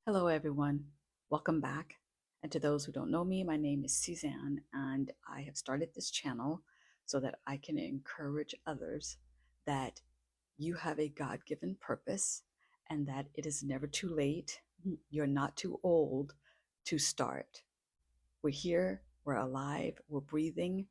Hello, everyone. Welcome back. And to those who don't know me, my name is Suzanne, and I have started this channel so that I can encourage others that you have a God given purpose and that it is never too late. You're not too old to start. We're here, we're alive, we're breathing.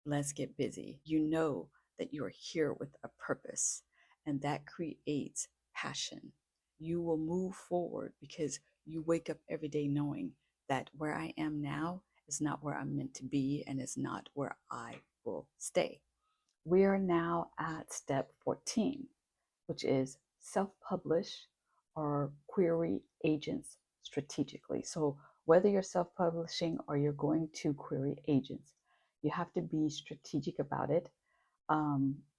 Let's get busy. You know that you're here with a purpose, and that creates passion. You will move forward because you wake up every day knowing that where I am now is not where I'm meant to be and is not where I will stay. We are now at step 14, which is self publish or query agents strategically. So, whether you're self publishing or you're going to query agents, you have to be strategic about it.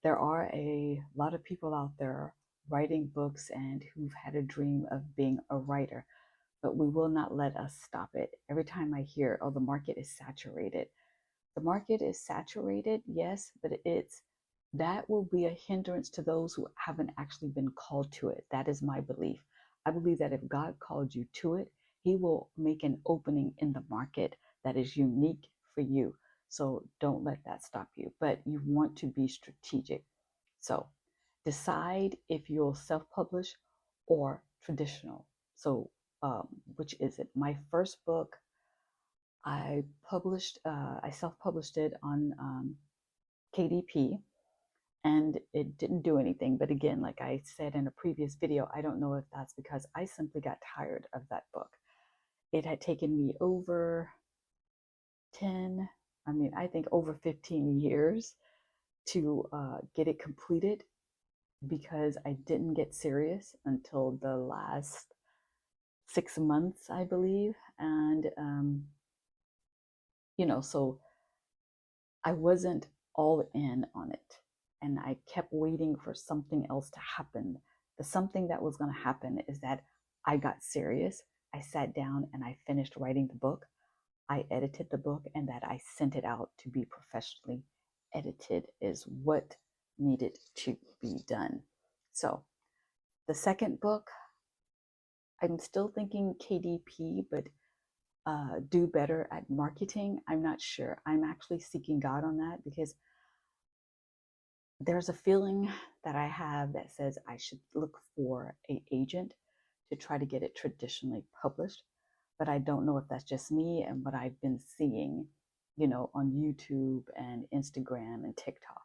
There are a lot of people out there writing books and who've had a dream of being a writer, but we will not let us stop it. Every time I hear, oh, the market is saturated. The market is saturated, yes, but that will be a hindrance to those who haven't actually been called to it. That is my belief. I believe that if God called you to it, He will make an opening in the market that is unique for you. So don't let that stop you, but you want to be strategic. So decide if you'll self publish or traditional. So, which is it? My first book, I self published it on KDP, and it didn't do anything. But again, like I said in a previous video, I don't know if that's because I simply got tired of that book. It had taken me over 10, I think over 15 years to get it completed because I didn't get serious until the last 6 months, I believe. And, so I wasn't all in on it. And I kept waiting for something else to happen. The something that was going to happen is that I got serious. I sat down and I finished writing the book. I edited the book and that I sent it out to be professionally edited is what needed to be done. So the second book, I'm still thinking KDP, but do better at marketing. I'm not sure. I'm actually seeking God on that because there's a feeling that I have that says I should look for an agent to try to get it traditionally published. But I don't know if that's just me and what I've been seeing, on YouTube and Instagram and TikTok.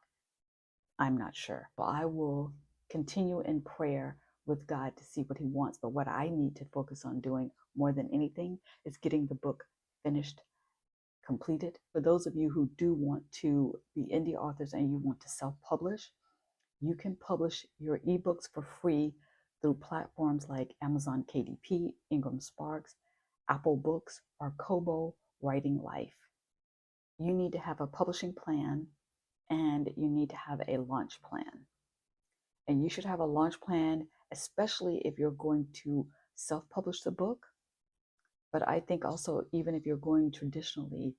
I'm not sure. But I will continue in prayer with God to see what He wants. But what I need to focus on doing more than anything is getting the book finished, completed. For those of you who do want to be indie authors and you want to self-publish, you can publish your ebooks for free through platforms like Amazon KDP, Ingram Sparks, Apple Books, or Kobo Writing Life. You need to have a publishing plan and you need to have a launch plan. And you should have a launch plan, especially if you're going to self-publish the book. But I think also, even if you're going traditionally,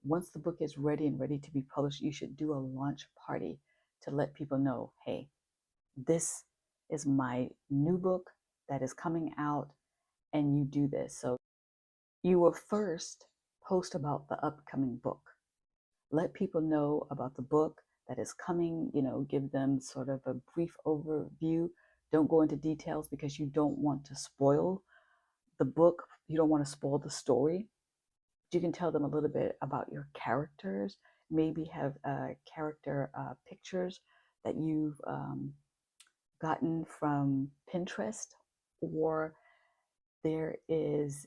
once the book is ready and ready to be published, you should do a launch party to let people know, hey, this is my new book that is coming out, and you do this. So you will first post about the upcoming book. Let people know about the book that is coming, give them sort of a brief overview. Don't go into details because you don't want to spoil the book. You don't want to spoil the story. You can tell them a little bit about your characters, maybe have character pictures that you've gotten from Pinterest, or there is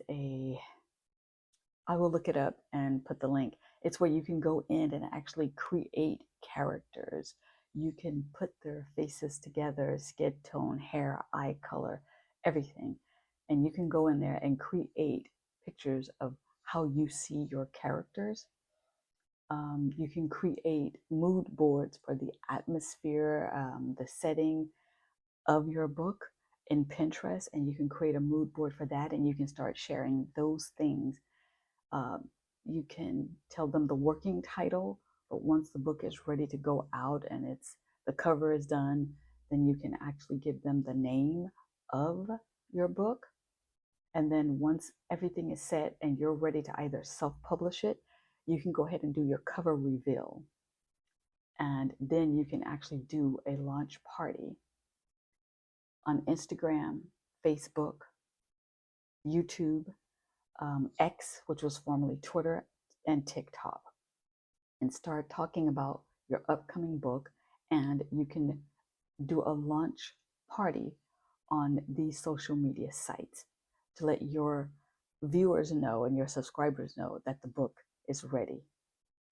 I will look it up and put the link. It's where you can go in and actually create characters. You can put their faces together, skin tone, hair, eye color, everything. And you can go in there and create pictures of how you see your characters. You can create mood boards for the atmosphere, the setting of your book in Pinterest, and you can create a mood board for that, and you can start sharing those things. You can tell them the working title, but once the book is ready to go out and the cover is done, then you can actually give them the name of your book. And then once everything is set and you're ready to either self-publish it, you can go ahead and do your cover reveal. And then you can actually do a launch party on Instagram, Facebook, YouTube, X, which was formerly Twitter, and TikTok, and start talking about your upcoming book. And you can do a launch party on these social media sites to let your viewers know and your subscribers know that the book is ready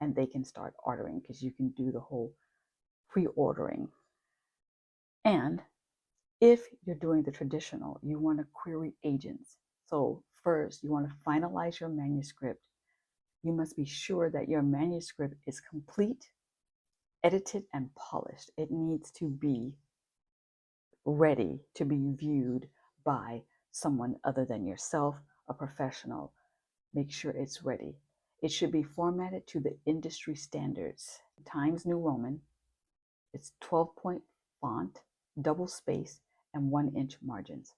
and they can start ordering, because you can do the whole pre-ordering. And if you're doing the traditional, you want to query agents. So first, you want to finalize your manuscript. You must be sure that your manuscript is complete, edited, and polished. It needs to be ready to be viewed by someone other than yourself, a professional. Make sure it's ready. It should be formatted to the industry standards. Times New Roman. It's 12-point font, double space, and 1-inch margins.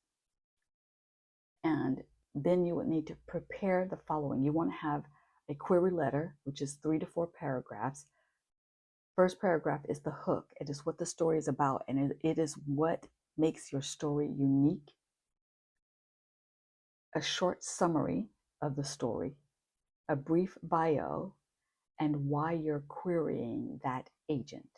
And then you would need to prepare the following. You want to have a query letter, which is 3 to 4 paragraphs. First paragraph is the hook. It is what the story is about, and it is what makes your story unique. A short summary of the story, a brief bio, and why you're querying that agent.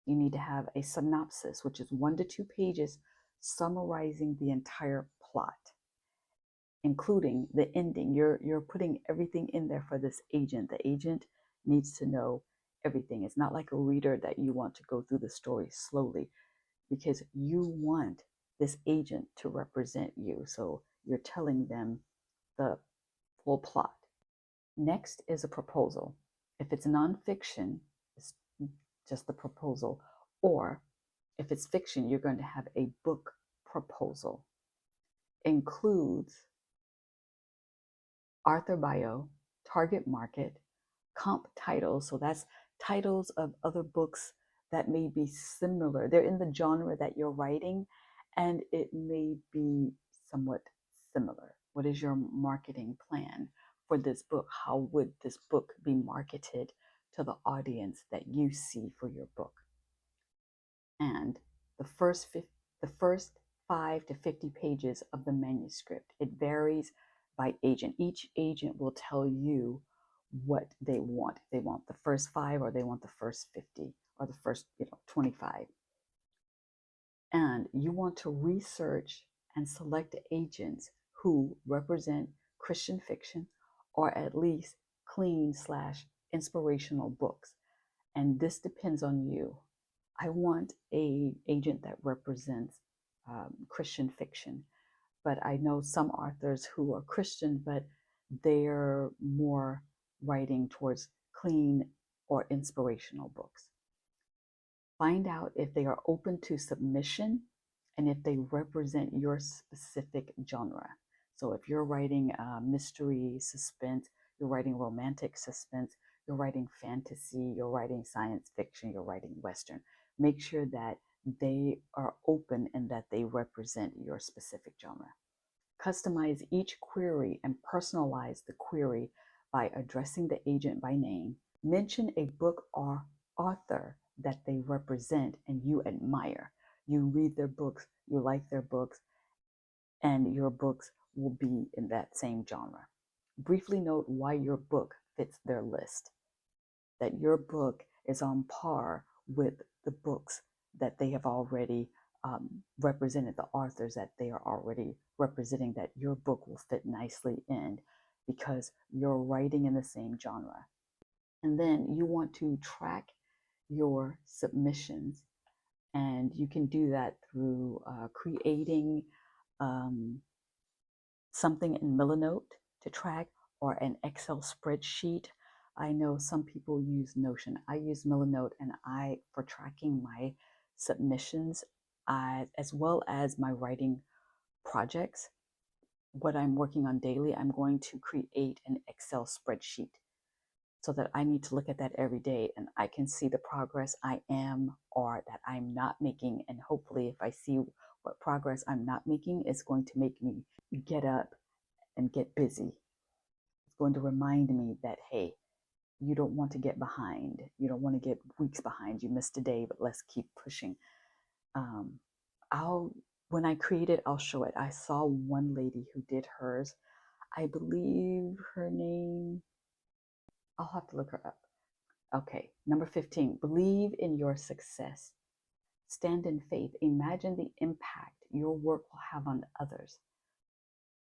You need to have a synopsis, which is 1 to 2 pages summarizing the entire plot, including the ending. You're putting everything in there for this agent. The agent needs to know everything. It's not like a reader that you want to go through the story slowly, because you want this agent to represent you. So you're telling them the full plot. Next is a proposal. If it's nonfiction, it's just the proposal. Or if it's fiction, you're going to have a book proposal. Includes author bio, target market, comp titles. So that's titles of other books that may be similar. They're in the genre that you're writing, and it may be somewhat similar. What is your marketing plan for this book? How would this book be marketed to the audience that you see for your book? And the first 5 to 50 pages of the manuscript. It varies by agent. Each agent will tell you what they want. If they want the first 5, or they want the first 50, or the first 25. And you want to research and select agents who represent Christian fiction, or at least clean/inspirational books. And this depends on you. I want a agent that represents Christian fiction, but I know some authors who are Christian, but they're more writing towards clean or inspirational books. Find out if they are open to submission and if they represent your specific genre. So if you're writing mystery, suspense, you're writing romantic suspense, you're writing fantasy, you're writing science fiction, you're writing Western, make sure that they are open and that they represent your specific genre. Customize each query and personalize the query by addressing the agent by name. Mention a book or author that they represent and you admire. You read their books, you like their books, and your books will be in that same genre. Briefly note why your book fits their list, that your book is on par with the books that they have already represented, the authors that they are already representing, that your book will fit nicely in because you're writing in the same genre. And then you want to track your submissions, and you can do that through creating something in Milanote to track, or an Excel spreadsheet. I know some people use Notion. I use Milanote, and for tracking my submissions, as well as my writing projects, what I'm working on daily, I'm going to create an Excel spreadsheet so that I need to look at that every day and I can see the progress I am or that I'm not making. And hopefully, if I see what progress I'm not making is going to make me get up and get busy. It's going to remind me that, hey, you don't want to get behind. You don't want to get weeks behind. You missed a day, but let's keep pushing. Um, when I create it, I'll show it. I saw one lady who did hers. I believe her name, I'll have to look her up. Okay, number 15, believe in your success. Stand in faith. Imagine the impact your work will have on others.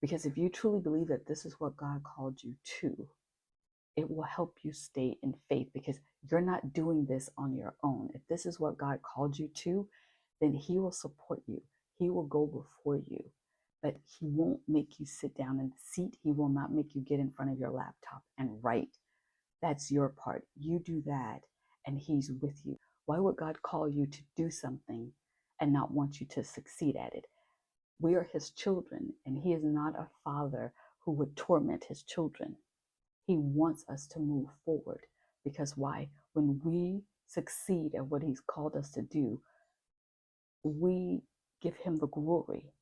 Because if you truly believe that this is what God called you to, it will help you stay in faith, because you're not doing this on your own. If this is what God called you to, then He will support you. He will go before you. But He won't make you sit down in the seat. He will not make you get in front of your laptop and write. That's your part. You do that, and He's with you. Why would God call you to do something and not want you to succeed at it? We are His children, and He is not a father who would torment His children. He wants us to move forward, because why? When we succeed at what He's called us to do, we give Him the glory.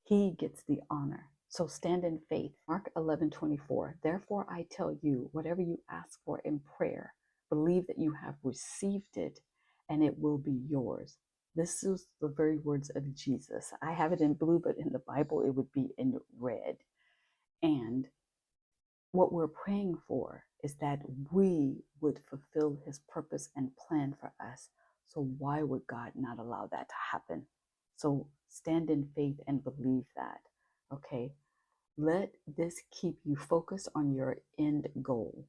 He gets the honor. So stand in faith. Mark 11:24. Therefore I tell you, whatever you ask for in prayer, believe that you have received it and it will be yours. This is the very words of Jesus. I have it in blue, but in the Bible it would be in red. And what we're praying for is that we would fulfill His purpose and plan for us. So why would God not allow that to happen? So stand in faith and believe that. Okay. Let this keep you focused on your end goal.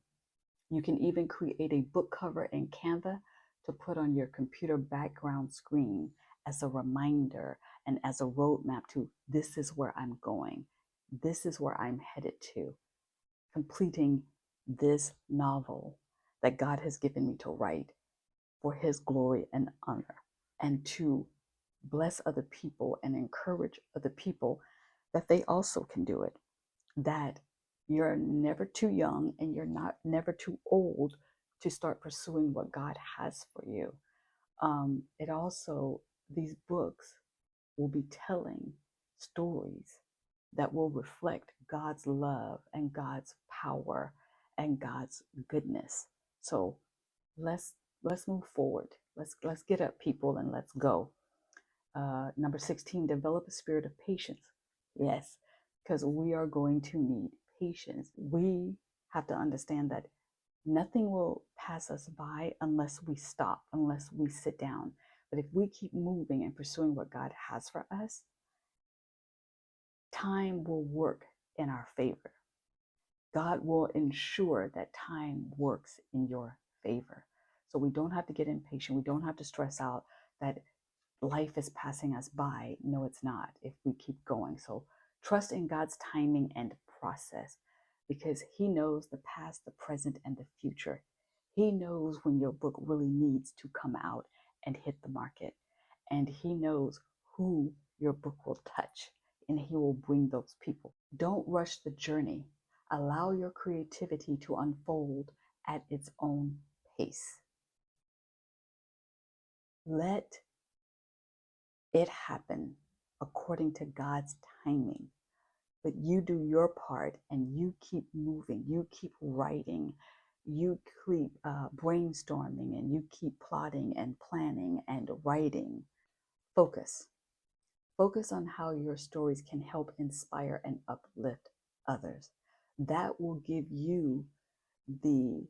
You can even create a book cover in Canva to put on your computer background screen as a reminder and as a roadmap to, this is where I'm going. This is where I'm headed to. Completing this novel that God has given me to write for His glory and honor, and to bless other people and encourage other people that they also can do it. That you're never too young and you're never too old to start pursuing what God has for you. It also, these books will be telling stories that will reflect God's love and God's power and God's goodness. So let's move forward. Let's get up, people, and let's go. Number 16, develop a spirit of patience. Yes, because we are going to need patience. We have to understand that nothing will pass us by unless we stop, unless we sit down. But if we keep moving and pursuing what God has for us, time will work in our favor. God will ensure that time works in your favor. So we don't have to get impatient. We don't have to stress out that life is passing us by. No, it's not, if we keep going. So trust in God's timing and process, because He knows the past, the present, and the future. He knows when your book really needs to come out and hit the market. And He knows who your book will touch, and He will bring those people. Don't rush the journey. Allow your creativity to unfold at its own pace. Let it happen according to God's timing. But you do your part and you keep moving, you keep writing, you keep brainstorming, and you keep plotting and planning and writing. Focus. Focus on how your stories can help inspire and uplift others. That will give you the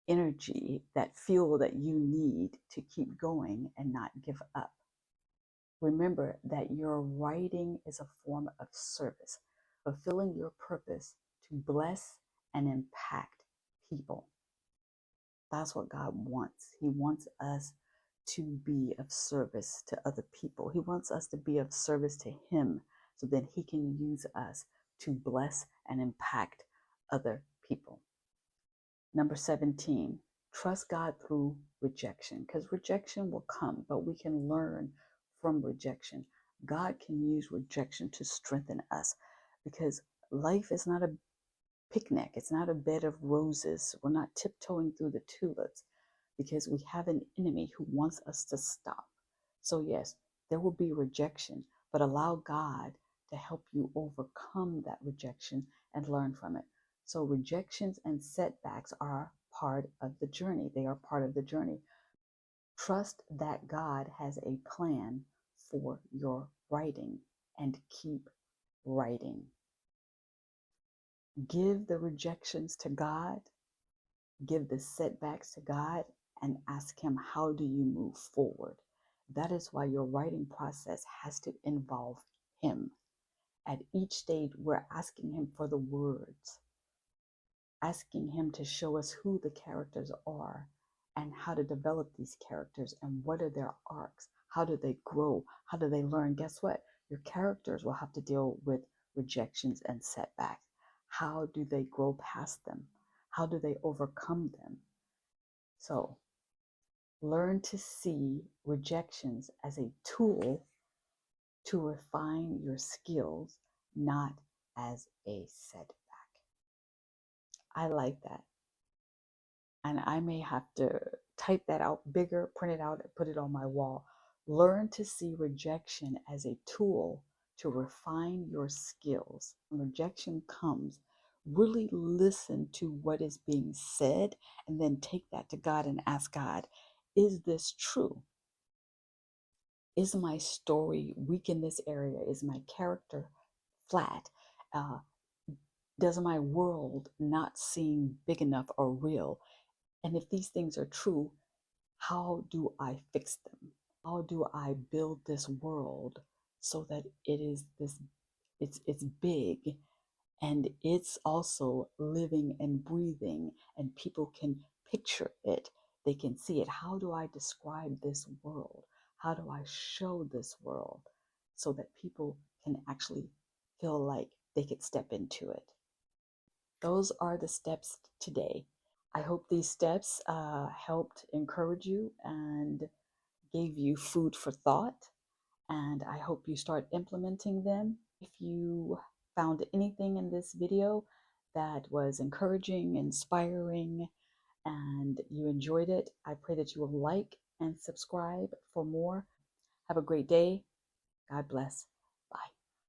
energy, that fuel that you need to keep going and not give up. Remember that your writing is a form of service, fulfilling your purpose to bless and impact people. That's what God wants. He wants us to be of service to other people. He wants us to be of service to Him so that He can use us to bless and impact other people. Number 17, trust God through rejection, because rejection will come, but we can learn from rejection. God can use rejection to strengthen us, because life is not a picnic. It's not a bed of roses. We're not tiptoeing through the tulips, because we have an enemy who wants us to stop. So yes, there will be rejection, but allow God to help you overcome that rejection and learn from it. So rejections and setbacks are part of the journey. They are part of the journey. Trust that God has a plan for your writing and keep writing. Give the rejections to God, give the setbacks to God, and ask Him, how do you move forward? That is why your writing process has to involve Him. At each stage, we're asking Him for the words, asking Him to show us who the characters are and how to develop these characters and what are their arcs. How do they grow? How do they learn? Guess what? Your characters will have to deal with rejections and setbacks. How do they grow past them? How do they overcome them? So learn to see rejections as a tool to refine your skills, not as a setback. I like that. And I may have to type that out bigger, print it out, and put it on my wall. Learn to see rejection as a tool to refine your skills. When rejection comes, really listen to what is being said and then take that to God and ask God, is this true? Is my story weak in this area? Is my character flat? Does my world not seem big enough or real? And if these things are true, how do I fix them? How do I build this world so that it is this, it's big and it's also living and breathing and people can picture it. They can see it. How do I describe this world? How do I show this world so that people can actually feel like they could step into it? Those are the steps today. I hope these steps helped encourage you and gave you food for thought. And I hope you start implementing them. If you found anything in this video that was encouraging, inspiring, and you enjoyed it, I pray that you will like and subscribe for more. Have a great day. God bless.